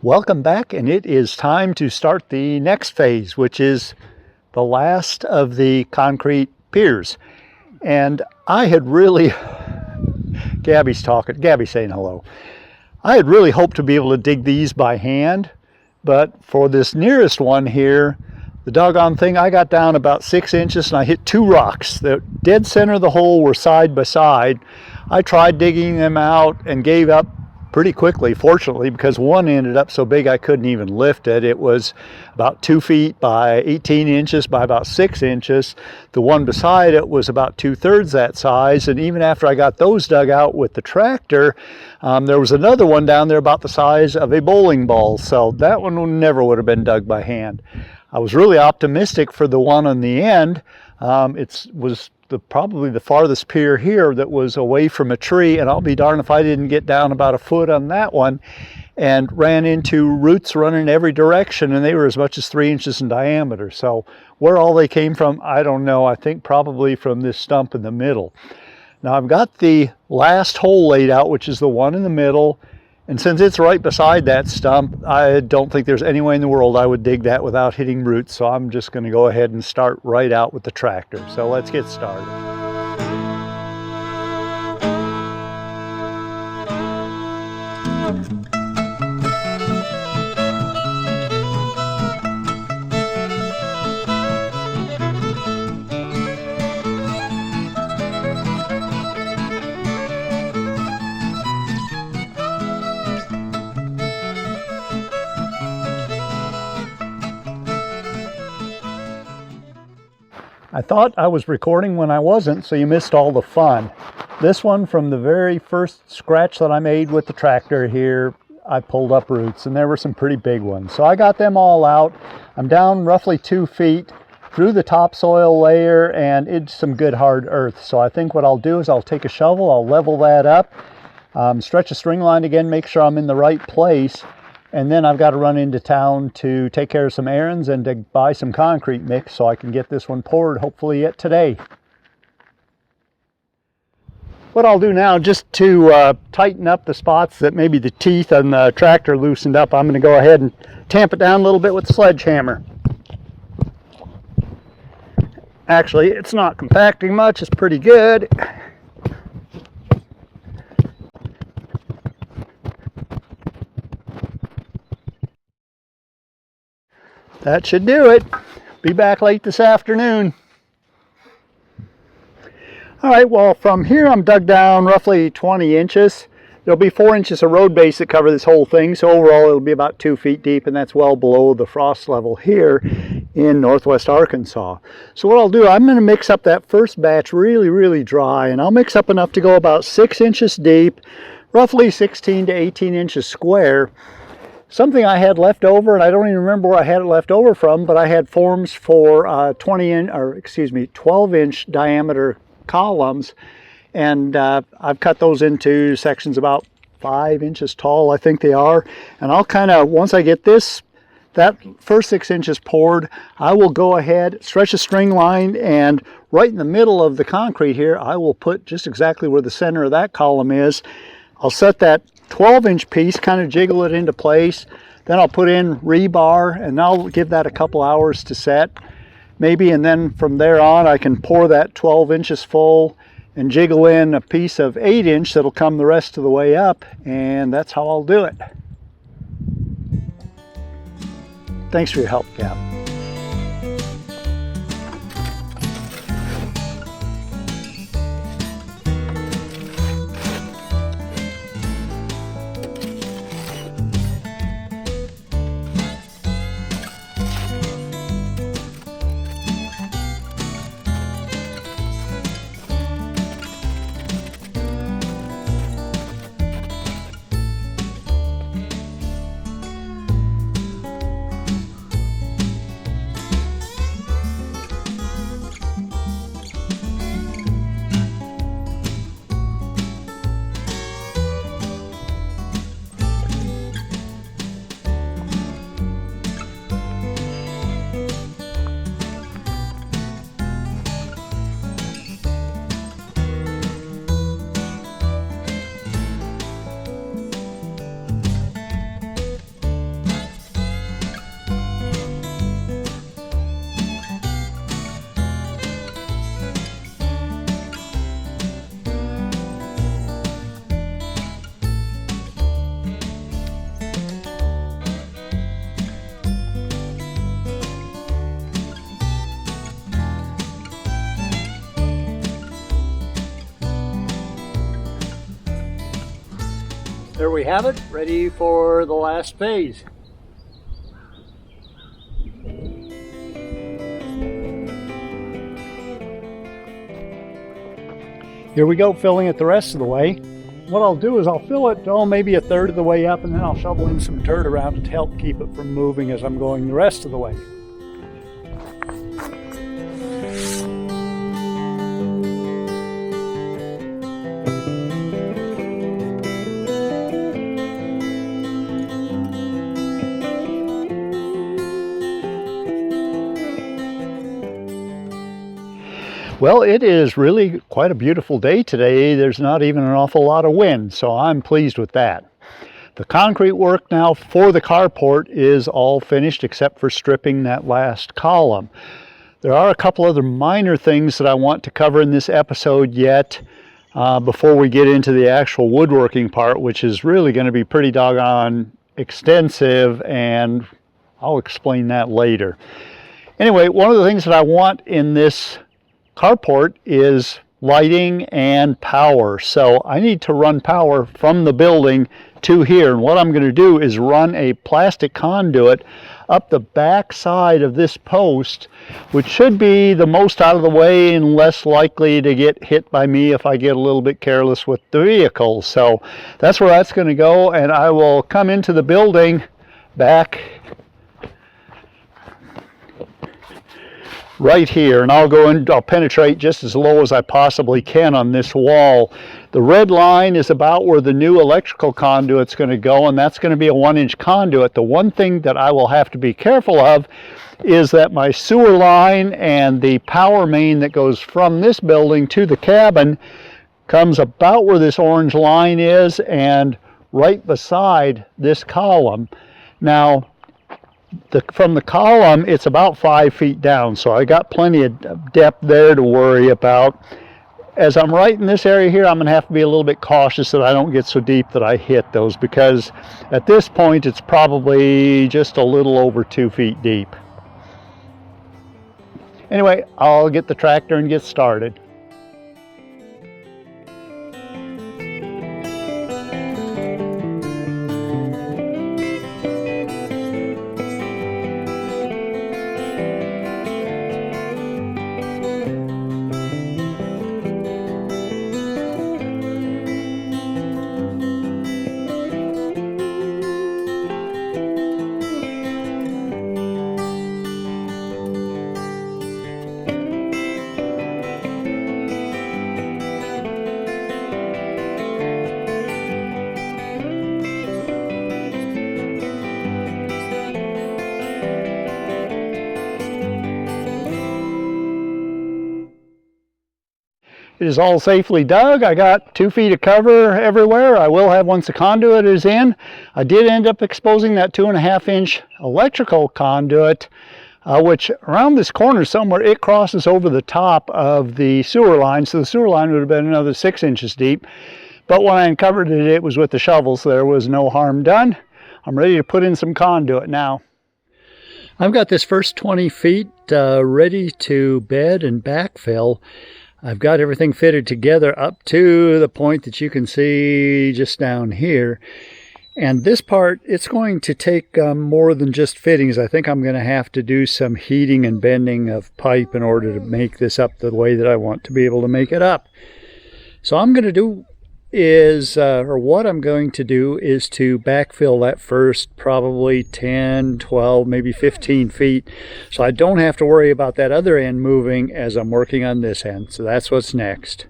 Welcome back, and it is time to start the next phase, which is the last of the concrete piers. And I had really, Gabby's saying hello. I had really hoped to be able to dig these by hand, but for this nearest one here, the doggone thing, I got down about 6 inches and I hit two rocks. The dead center of the hole were side by side. I tried digging them out and gave up pretty quickly, fortunately, because one ended up so big I couldn't even lift it. It was about 2 feet by 18 inches by about 6 inches. The one beside it was about 2/3 that size, and even after I got those dug out with the tractor, there was another one down there about the size of a bowling ball, so that one never would have been dug by hand. I was really optimistic for the one on the end. It was probably the farthest pier here that was away from a tree, and I'll be darned if I didn't get down about a foot on that one and ran into roots running every direction, and they were as much as 3 inches in diameter. So where all they came from, I don't know. I think probably from this stump in the middle. Now I've got the last hole laid out, which is the one in the middle, and since it's right beside that stump, I don't think there's any way in the world I would dig that without hitting roots, so I'm just going to go ahead and start right out with the tractor. So let's get started. I thought I was recording when I wasn't, so you missed all the fun. This one, from the very first scratch that I made with the tractor here, I pulled up roots, and there were some pretty big ones. So I got them all out. I'm down roughly 2 feet through the topsoil layer, and it's some good hard earth. So I think what I'll do is I'll take a shovel, I'll level that up, stretch a string line again, make sure I'm in the right place. And then I've got to run into town to take care of some errands and to buy some concrete mix so I can get this one poured hopefully yet today. What I'll do now, just to tighten up the spots that maybe the teeth on the tractor loosened up, I'm going to go ahead and tamp it down a little bit with the sledgehammer. Actually, it's not compacting much, it's pretty good. That should do it. Be back late this afternoon. All right, well, from here I'm dug down roughly 20 inches. There'll be 4 inches of road base that cover this whole thing, so overall it'll be about 2 feet deep, and that's well below the frost level here in northwest Arkansas. So what I'll do, I'm going to mix up that first batch really dry, and I'll mix up enough to go about 6 inches deep, roughly 16 to 18 inches square. Something I had left over, and I don't even remember where I had it left over from, but I had forms for 12-inch diameter columns, and I've cut those into sections about 5 inches tall, I think they are. And I'll kind of, once I get that first 6 inches poured, I will go ahead, stretch a string line, and right in the middle of the concrete here, I will put just exactly where the center of that column is. I'll set that 12-inch piece, kind of jiggle it into place. Then I'll put in rebar, and I'll give that a couple hours to set maybe, and then from there on I can pour that 12 inches full and jiggle in a piece of 8-inch that'll come the rest of the way up, and that's how I'll do it. Thanks for your help, Gab. we have it, ready for the last phase. Here we go, filling it the rest of the way. What I'll do is I'll fill it, maybe a third of the way up, and then I'll shovel in some dirt around it to help keep it from moving as I'm going the rest of the way. Well, it is really quite a beautiful day today. There's not even an awful lot of wind, so I'm pleased with that. The concrete work now for the carport is all finished except for stripping that last column. There are a couple other minor things that I want to cover in this episode yet before we get into the actual woodworking part, which is really going to be pretty doggone extensive, and I'll explain that later. Anyway, one of the things that I want in this carport is lighting and power. So I need to run power from the building to here, and what I'm going to do is run a plastic conduit up the back side of this post, which should be the most out of the way and less likely to get hit by me if I get a little bit careless with the vehicle. So that's where that's going to go, and I will come into the building back right here, and I'll go in, I'll penetrate just as low as I possibly can on this wall. The red line is about where the new electrical conduit's going to go, and that's going to be a 1-inch conduit. The one thing that I will have to be careful of is that my sewer line and the power main that goes from this building to the cabin comes about where this orange line is and right beside this column. Now, from the column, it's about 5 feet down, so I got plenty of depth there to worry about. As I'm right in this area here, I'm going to have to be a little bit cautious that I don't get so deep that I hit those, because at this point it's probably just a little over 2 feet deep. Anyway, I'll get the tractor and get started. It is all safely dug. I got 2 feet of cover everywhere. I will have once the conduit is in. I did end up exposing that 2.5-inch electrical conduit, which around this corner somewhere, it crosses over the top of the sewer line. So the sewer line would have been another 6 inches deep. But when I uncovered it, it was with the shovel, so there was no harm done. I'm ready to put in some conduit now. I've got this first 20 feet ready to bed and backfill. I've got everything fitted together up to the point that you can see just down here. And this part, it's going to take more than just fittings. I think I'm going to have to do some heating and bending of pipe in order to make this up the way that I want to be able to make it up. So I'm going to do is, what I'm going to do is to backfill that first probably 10, 12, maybe 15 feet. So I don't have to worry about that other end moving as I'm working on this end. So that's what's next.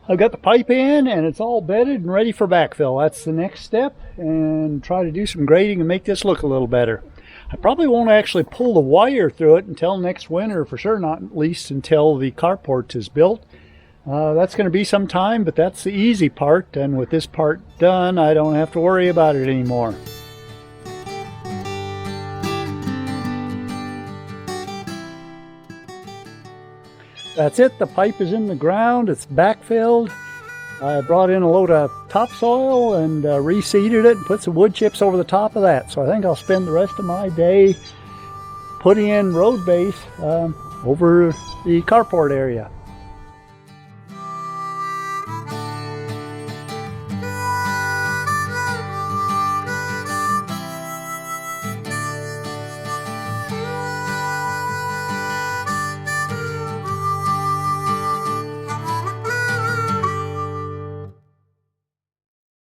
I've got the pipe in and it's all bedded and ready for backfill. That's the next step, and try to do some grading and make this look a little better. I probably won't actually pull the wire through it until next winter, for sure, not at least until the carport is built. That's going to be some time, but that's the easy part, and with this part done, I don't have to worry about it anymore. That's it. The pipe is in the ground. It's backfilled. I brought in a load of topsoil and reseeded it and put some wood chips over the top of that. So I think I'll spend the rest of my day putting in road base over the carport area.